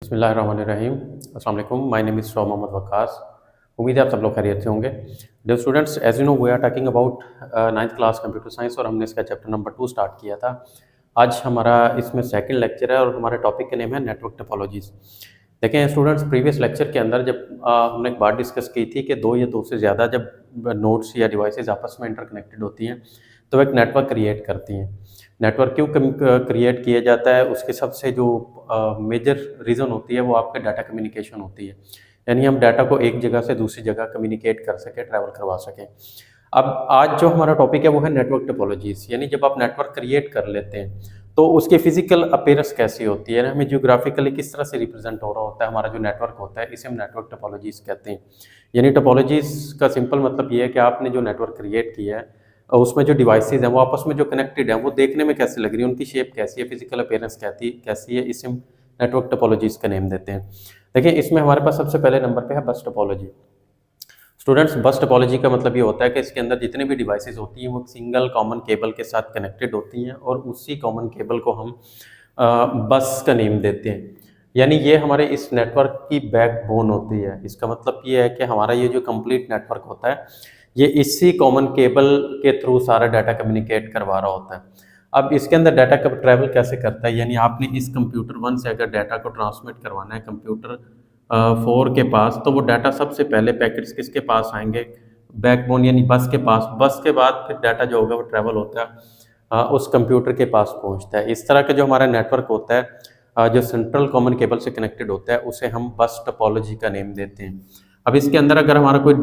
बिस्मिल्लाहिर्रहमानिर्रहीम। अस्सलाम वालेकुम। My name is Mohammad Waqqas. उम्मीद है आप सब लोग खैरियत से होंगे। Dear students, as you know we are talking about ninth class computer science और हमने इसका चैप्टर नंबर 2 स्टार्ट किया था। आज हमारा इसमें सेकंड लेक्चर है और हमारे टॉपिक का नेम है नेटवर्क टोपोलॉजीज़। देखें स्टूडेंट्स, प्रीवियस लेक्चर के अंदर जब हमने एक बात डिस्कस की थी कि दो या दो से ज़्यादा जब नोड्स या डिवाइसेस आपस में इंटरकनेक्टेड होती हैं तो एक नेटवर्क क्रिएट करती हैं। नेटवर्क क्यों क्रिएट किया जाता है, उसके सबसे जो मेजर रीज़न होती है वो आपके डाटा कम्युनिकेशन होती है। यानी हम डाटा को एक जगह से दूसरी जगह कम्युनिकेट कर सकें, ट्रैवल करवा सकें। अब आज जो हमारा टॉपिक है वो है नेटवर्क टोपोलॉजीज़। यानी जब आप नेटवर्क क्रिएट कर लेते हैं तो उसकी फिजिकल अपीयरेंस कैसी होती है, हमें जियोग्राफिकली किस तरह से रिप्रेजेंट हो रहा होता है हमारा जो नेटवर्क होता है, इसे हम नेटवर्क टोपोलॉजीज़ कहते हैं। यानी टोपोलॉजीज़ का सिंपल मतलब ये है कि आपने जो नेटवर्क क्रिएट किया है और उसमें जो डिवाइसेज हैं वो आपस में जो कनेक्टेड हैं वो देखने में कैसे लग रही है, उनकी शेप कैसी है, फिजिकल अपीयरेंस कैसी है, इसे हम नेटवर्क टोपोलॉजीज़ का नेम देते हैं। देखिए इसमें हमारे पास सबसे पहले नंबर पे है बस टोपोलॉजी। स्टूडेंट्स, बस टोपोलॉजी का मतलब ये होता है कि इसके अंदर जितनी भी डिवाइसेस होती हैं वो सिंगल कॉमन केबल के साथ कनेक्टेड होती हैं और उसी कॉमन केबल को हम बस का नेम देते हैं। यानी ये हमारे इस नेटवर्क की बैकबोन होती है। इसका मतलब ये है कि हमारा ये जो कंप्लीट नेटवर्क होता है ये इसी कॉमन केबल के थ्रू सारा डाटा कम्युनिकेट करवा रहा होता है। अब इसके अंदर डाटा का ट्रैवल कैसे करता है, यानी आपने इस कंप्यूटर 1 से अगर डाटा को ट्रांसमिट करवाना है कंप्यूटर 4 के पास, तो वो डाटा सबसे पहले पैकेट्स किसके पास आएंगे, बैकबोन यानी बस के पास। बस के बाद फिर डाटा जो होगा वो ट्रैवल होता है उस कंप्यूटर के पास पहुंचता है। इस तरह का जो हमारा नेटवर्क होता है जो सेंट्रल कॉमन केबल से कनेक्टेड होता है उसे हम बस टोपोलॉजी का नेम देते हैं। अब इसके अंदर अगर हमारा कोई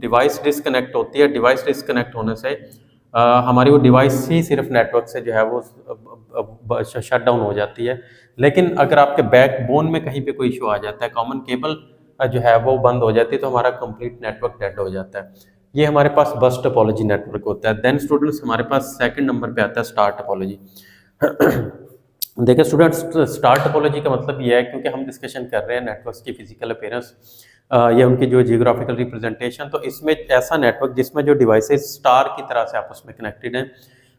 डिवाइस डिस्कनेक्ट होती है, डिवाइस डिस्कनेक्ट होने से हमारी वो डिवाइस ही सिर्फ नेटवर्क से जो है वो शट डाउन हो जाती है। लेकिन अगर आपके बैकबोन में कहीं पे कोई इशू आ जाता है, कॉमन केबल जो है वो बंद हो जाती है, तो हमारा कंप्लीट नेटवर्क डेड हो जाता है। ये हमारे पास बस टोपोलॉजी नेटवर्क होता है। देन स्टूडेंट्स, हमारे पास सेकंड नंबर पे आता है स्टार टोपोलॉजी। देखिए स्टूडेंट्स, स्टार टोपोलॉजी का मतलब ये है, क्योंकि हम डिस्कशन कर रहे हैं नेटवर्क्स की फिजिकल अपीयरेंस या उनकी जो जियोग्राफिकल रिप्रेजेंटेशन, तो इसमें ऐसा नेटवर्क जिसमें जो डिवाइसेस स्टार की तरह से आपस में कनेक्टेड हैं,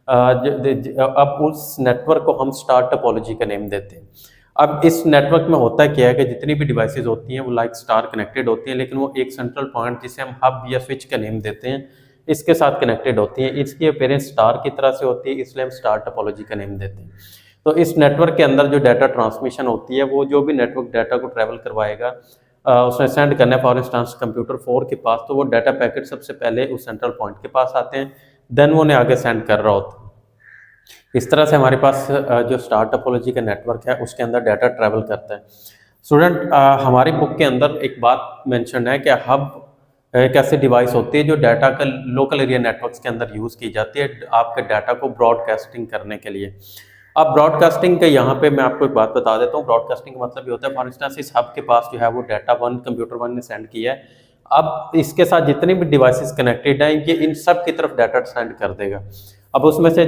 अब उस नेटवर्क को हम स्टार टोपोलॉजी का नेम देते हैं। अब इस नेटवर्क में होता क्या है कि जितनी भी डिवाइसेस होती हैं वो लाइक स्टार कनेक्टेड होती हैं, लेकिन वो एक सेंट्रल पॉइंट जिसे हम हब या स्विच का नेम देते हैं इसके साथ कनेक्टेड होती हैं। इसकी अपीयरेंस स्टार की तरह से होती है, इसलिए हम स्टार टोपोलॉजी का नेम देते हैं। तो इस नेटवर्क के अंदर जो डाटा ट्रांसमिशन होती है, वो जो भी नेटवर्क डाटा को ट्रैवल करवाएगा उसने सेंड करना है फॉर इंस्टांस कंप्यूटर 4 के पास, तो वो डाटा पैकेट सबसे पहले उस सेंट्रल पॉइंट के पास आते हैं, देन वो उन्हें आगे सेंड कर रहा होता है। इस तरह से हमारे पास जो स्टार टोपोलॉजी का नेटवर्क है उसके अंदर डाटा ट्रैवल करता है। स्टूडेंट, हमारी बुक के अंदर एक बात मेंशन है कि हब एक ऐसी डिवाइस होती है जो डाटा का लोकल एरिया नेटवर्क्स के अंदर यूज़ की जाती है आपके डाटा को ब्रॉडकास्टिंग करने के लिए। अब ब्रॉडकास्टिंग के यहाँ पे मैं आपको एक बात बता देता हूँ। ब्रॉडकास्टिंग का मतलब ये होता है, फॉर इंस्टेंस इस हब के पास जो है वो डाटा कंप्यूटर 1 ने सेंड किया है। अब इसके साथ जितने भी डिवाइसेस कनेक्टेड हैं ये इन सब की तरफ डाटा सेंड कर देगा। अब उसमें से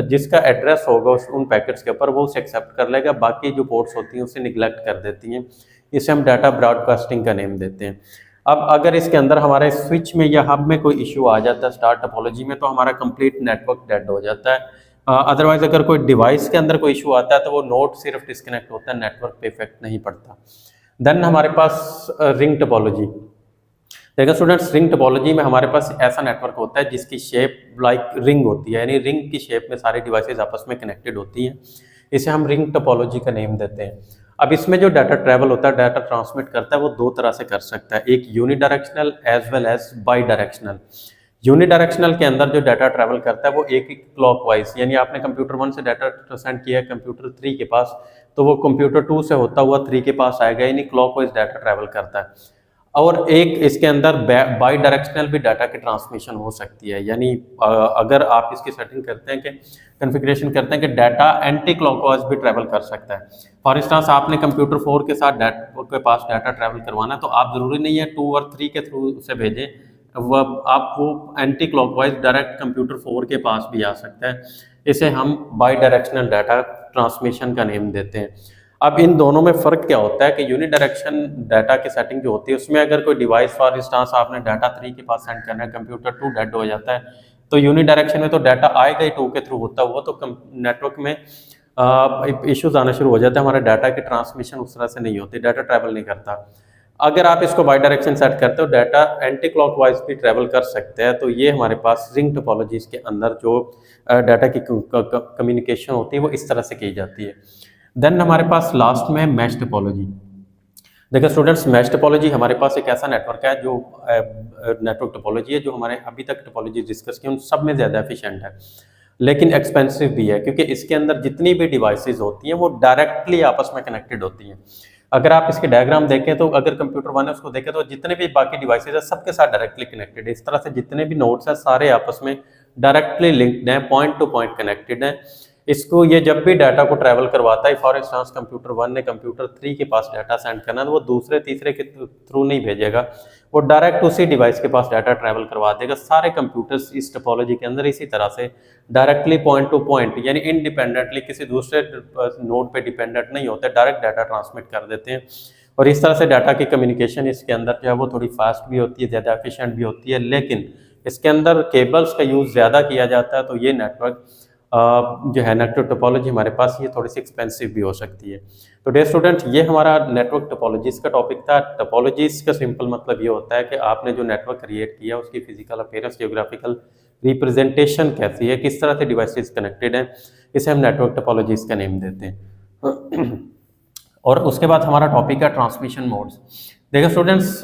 जिसका एड्रेस होगा उन पैकेट्स के ऊपर वो उसे एक्सेप्ट कर लेगा, बाकी जो पोर्ट्स होती हैं उसे निगलेक्ट कर देती हैं। इसे हम डाटा ब्रॉडकास्टिंग का नेम देते हैं। अब अगर इसके अंदर हमारे स्विच में या हब में कोई इशू आ जाता है स्टार टोपोलॉजी में, तो हमारा कंप्लीट नेटवर्क डेड हो जाता है। अदरवाइज अगर कोई डिवाइस के अंदर कोई इशू आता है तो वो नोड सिर्फ डिस्कनेक्ट होता है, नेटवर्क पे इफेक्ट नहीं पड़ता। देन हमारे पास रिंग टोपोलॉजी। देखिए स्टूडेंट्स, रिंग टोपोलॉजी में हमारे पास ऐसा नेटवर्क होता है जिसकी शेप लाइक रिंग होती है, यानी रिंग की शेप में सारी डिवाइसेज आपस में कनेक्टेड होती हैं। इसे हम रिंग टोपोलॉजी का नेम देते हैं। अब इसमें जो डाटा ट्रैवल होता है, डाटा ट्रांसमिट करता है, वो दो तरह से कर सकता है, एक unidirectional as well as bidirectional. Unidirectional के अंदर जो डाटा ट्रैवल करता है वो एक ही क्लॉकवाइज, यानी आपने कंप्यूटर 1 से डाटा सेंड किया है कंप्यूटर 3 के पास, तो वो कंप्यूटर 2 से होता हुआ 3 के पास आएगा, यानी क्लॉकवाइज डाटा ट्रैवल करता है। और एक इसके अंदर बाई डायरेक्शनल भी डाटा की ट्रांसमिशन हो सकती है, यानी अगर आप इसकी सेटिंग करते हैं कि कॉन्फ़िगरेशन करते हैं कि डाटा एंटी क्लॉकवाइज भी ट्रैवल कर सकता है। फॉर इंस्टेंस आपने कंप्यूटर 4 के साथ के पास डाटा ट्रैवल करवाना है, तो आप ज़रूरी नहीं है 2 और 3 के थ्रू से भेजें, आप वो एंटी क्लॉकवाइज डायरेक्ट कंप्यूटर 4 के पास भी आ सकता है। इसे हम बाई डायरेक्शनल डाटा ट्रांसमिशन का नेम देते हैं। अब इन दोनों में फ़र्क क्या होता है कि यूनिडायरेक्शन डाटा की सेटिंग जो होती है उसमें अगर कोई डिवाइस फॉर इंस्टांस आपने डाटा 3 के पास सेंड करना है, कंप्यूटर 2 डेड हो जाता है, तो यूनिडायरेक्शन में तो डाटा आएगा ही 2 के थ्रू होता हुआ, तो नेटवर्क में इश्यूज आना शुरू हो जाते हैं, हमारा डाटा की ट्रांसमिशन उस तरह से नहीं होती, डाटा ट्रैवल नहीं करता। अगर आप इसको बाई डायरेक्शन सेट करते हो, डाटा एंटी क्लॉकवाइज भी ट्रैवल कर सकते हैं। तो ये हमारे पास रिंग टोपोलॉजीज के अंदर जो डाटा की कम्युनिकेशन होती है वो इस तरह से की जाती है। देन हमारे पास लास्ट में मैश टोपोलॉजी। देखिए स्टूडेंट्स, मैश टोपोलॉजी हमारे पास एक ऐसा नेटवर्क है जो नेटवर्क टोपोलॉजी है जो हमारे अभी तक टोपोलॉजी डिस्कस की उन सब में ज़्यादा एफिशिएंट है, लेकिन एक्सपेंसिव भी है, क्योंकि इसके अंदर जितनी भी डिवाइसेस होती हैं वो डायरेक्टली आपस में कनेक्टेड होती हैं। अगर आप इसके डायग्राम देखें तो अगर कंप्यूटर वन है उसको देखें तो जितने भी बाकी डिवाइसेस है सबके साथ डायरेक्टली कनेक्टेड है। इस तरह से जितने भी नोड्स हैं सारे आपस में डायरेक्टली लिंक्ड हैं, पॉइंट टू पॉइंट कनेक्टेड हैं। इसको ये जब भी डाटा को ट्रैवल करवाता है, फॉर इंस्टांस कंप्यूटर वन ने कंप्यूटर थ्री के पास डाटा सेंड करना है तो वो दूसरे तीसरे के थ्रू नहीं भेजेगा, वो डायरेक्ट उसी डिवाइस के पास डाटा ट्रैवल करवा देगा। सारे कंप्यूटर्स इस टोपोलॉजी के अंदर इसी तरह से डायरेक्टली पॉइंट टू पॉइंट यानी इंडिपेंडेंटली किसी दूसरे नोड पे डिपेंडेंट नहीं होते, डायरेक्ट डाटा ट्रांसमिट कर देते हैं। और इस तरह से डाटा की कम्युनिकेशन इसके अंदर जो है वो थोड़ी फास्ट भी होती है, ज़्यादा एफिशिएंट भी होती है, लेकिन इसके अंदर केबल्स का यूज़ ज़्यादा किया जाता है। तो ये नेटवर्क जो है नेटवर्क टोपोलॉजी हमारे पास ये थोड़ी सी एक्सपेंसिव भी हो सकती है। तो डे स्टूडेंट, ये हमारा नेटवर्क टोपोलॉजीज का टॉपिक था। टोपोलॉजीज का सिंपल मतलब ये होता है कि आपने जो नेटवर्क क्रिएट किया उसकी फिजिकल अपीयरेंस, जियोग्राफिकल रिप्रेजेंटेशन कैसी है, किस तरह से डिवाइसेस कनेक्टेड हैं, इसे हम नेटवर्क टोपोलॉजीज का नेम देते हैं। और उसके बाद हमारा टॉपिक है ट्रांसमिशन मोड्स। देखिए स्टूडेंट्स,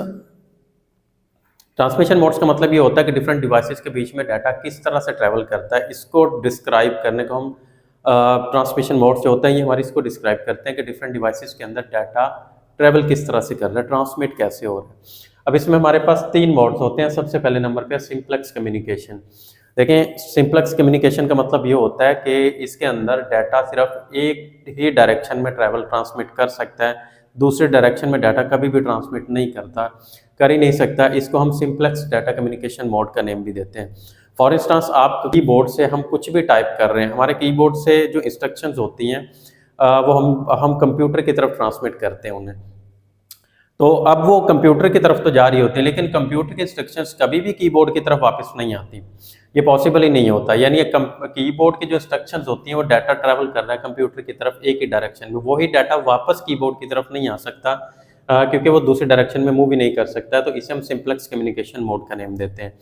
ट्रांसमिशन मोड्स का मतलब ये होता है कि डिफरेंट डिवाइसेस के बीच में डाटा किस तरह से ट्रैवल करता है, इसको डिस्क्राइब करने को हम ट्रांसमिशन मोड्स जो होते हैं ये हमारी इसको डिस्क्राइब करते हैं कि डिफरेंट डिवाइसेस के अंदर डाटा ट्रैवल किस तरह से कर रहा है, ट्रांसमिट कैसे हो रहा है। अब इसमें हमारे पास 3 मोड्स होते हैं। सबसे पहले नंबर पे सिंप्लेक्स कम्युनिकेशन। देखें, सिंप्लेक्स कम्युनिकेशन का मतलब ये होता है कि इसके अंदर डाटा सिर्फ एक ही डायरेक्शन में ट्रैवल कर सकता है, दूसरे डायरेक्शन में डाटा कभी भी ट्रांसमिट नहीं कर ही नहीं सकता। इसको हम सिंप्लेक्स डाटा कम्युनिकेशन मोड का नेम भी देते हैं। फॉर इंस्टांस, आप कीबोर्ड से हम कुछ भी टाइप कर रहे हैं, हमारे कीबोर्ड से जो इंस्ट्रक्शंस होती हैं वो हम कंप्यूटर की तरफ ट्रांसमिट करते हैं उन्हें। तो अब वो कंप्यूटर की तरफ तो जा रही होती है, लेकिन कंप्यूटर की इंस्ट्रक्शंस कभी भी कीबोर्ड की तरफ वापस नहीं आती, ये पॉसिबल ही नहीं होता। यानी कीबोर्ड की जो इंस्ट्रक्शंस होती हैं वो डाटा ट्रैवल कर रहा है कंप्यूटर की तरफ एक ही डायरेक्शन में, वही डाटा वापस कीबोर्ड की तरफ नहीं आ सकता क्योंकि वो दूसरी डायरेक्शन में मूव ही नहीं कर सकता है। तो इसे हम सिंप्लेक्स कम्युनिकेशन मोड का नेम देते हैं।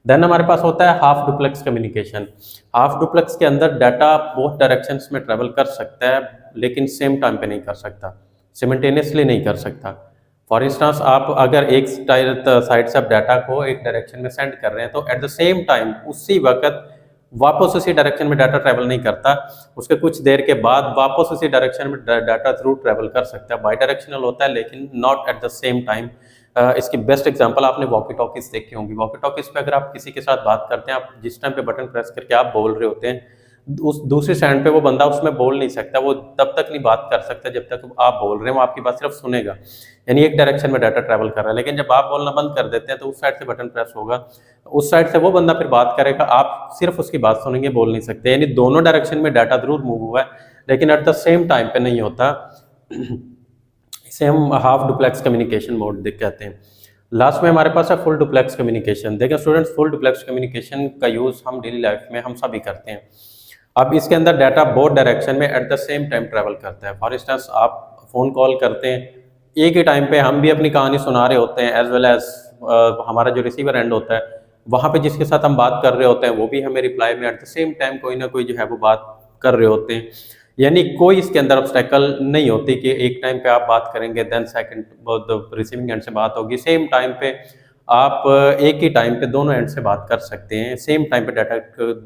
देन हमारे पास होता है half duplex communication. Half duplex के अंदर डाटा बोथ डायरेक्शंस में ट्रैवल कर सकता है, लेकिन सेम टाइम पे नहीं कर सकता, सिमिल्टेनियसली नहीं कर सकता। फॉर इंस्टांस, आप अगर एक साइड से आप डाटा को एक डायरेक्शन में सेंड कर रहे हैं तो एट द सेम टाइम उसी वक्त वापस उसी डायरेक्शन में डाटा ट्रैवल नहीं करता, उसके कुछ देर के बाद वापस उसी डायरेक्शन में डाटा थ्रू ट्रैवल कर सकता है। बाई डायरेक्शनल होता है लेकिन not at the same time. इसकी बेस्ट एग्जांपल आपने वॉकी टॉकीज देखी होंगी। वॉकी टॉकीज पे अगर आप किसी के साथ बात करते हैं, आप जिस टाइम पे बटन प्रेस करके आप बोल रहे होते हैं, उस दूसरी साइड पे वो बंदा उसमें बोल नहीं सकता, वो तब तक नहीं बात कर सकता जब तक आप बोल रहे हैं, वो आपकी बात सिर्फ सुनेगा। यानी एक डायरेक्शन में डाटा ट्रैवल कर रहा है, लेकिन जब आप बोलना बंद कर देते हैं तो उस साइड से बटन प्रेस होगा, उस साइड से वो बंदा फिर बात करेगा, आप सिर्फ उसकी बात सुनेंगे, बोल नहीं सकते। यानी दोनों डायरेक्शन में डाटा जरूर मूव हुआ है लेकिन एट द सेम टाइम पे नहीं होता। इसे हम हाफ डुप्लेक्स कम्युनिकेशन मोड कहते हैं। लास्ट में हमारे पास है फुल डुप्लेक्स कम्युनिकेशन। देखिए स्टूडेंट्स, फुल डुप्लेक्स कम्युनिकेशन का यूज़ हम डेली लाइफ में हम सभी करते हैं। अब इसके अंदर डाटा बोथ डायरेक्शन में at the same time travel करता है। फॉर इंस्टेंस, आप फ़ोन कॉल करते हैं, एक ही टाइम पे हम भी अपनी कहानी सुना रहे होते हैं, एज वेल एज हमारा जो रिसीवर एंड होता है वहाँ पे जिसके साथ हम बात कर रहे होते हैं वो भी हमें रिप्लाई में एट द सेम टाइम कोई ना कोई जो है वो बात कर रहे होते हैं। यानी कोई इसके अंदर ऑब्स्टेकल नहीं होती कि एक टाइम पे आप बात करेंगे देन सेकंड रिसीविंग एंड से बात होगी, सेम टाइम पे आप एक ही टाइम पे दोनों एंड से बात कर सकते हैं, सेम टाइम पे डाटा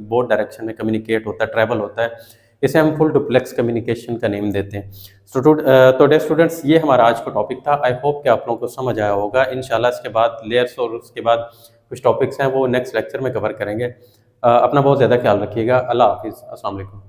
बोथ डायरेक्शन में कम्युनिकेट होता है, ट्रैवल होता है। इसे हम फुल डुप्लेक्स कम्युनिकेशन का नेम देते हैं। तो डे स्टूडेंट्स, ये हमारा आज का टॉपिक था। आई होप कि आप लोगों को समझ आया होगा। इंशाल्लाह इसके बाद लेयर्स और उसके बाद कुछ टॉपिक्स हैं वो नेक्स्ट लेक्चर में कवर करेंगे। अपना बहुत ज़्यादा ख्याल रखिएगा। अल्लाह हाफिज़, अस्सलाम वालेकुम।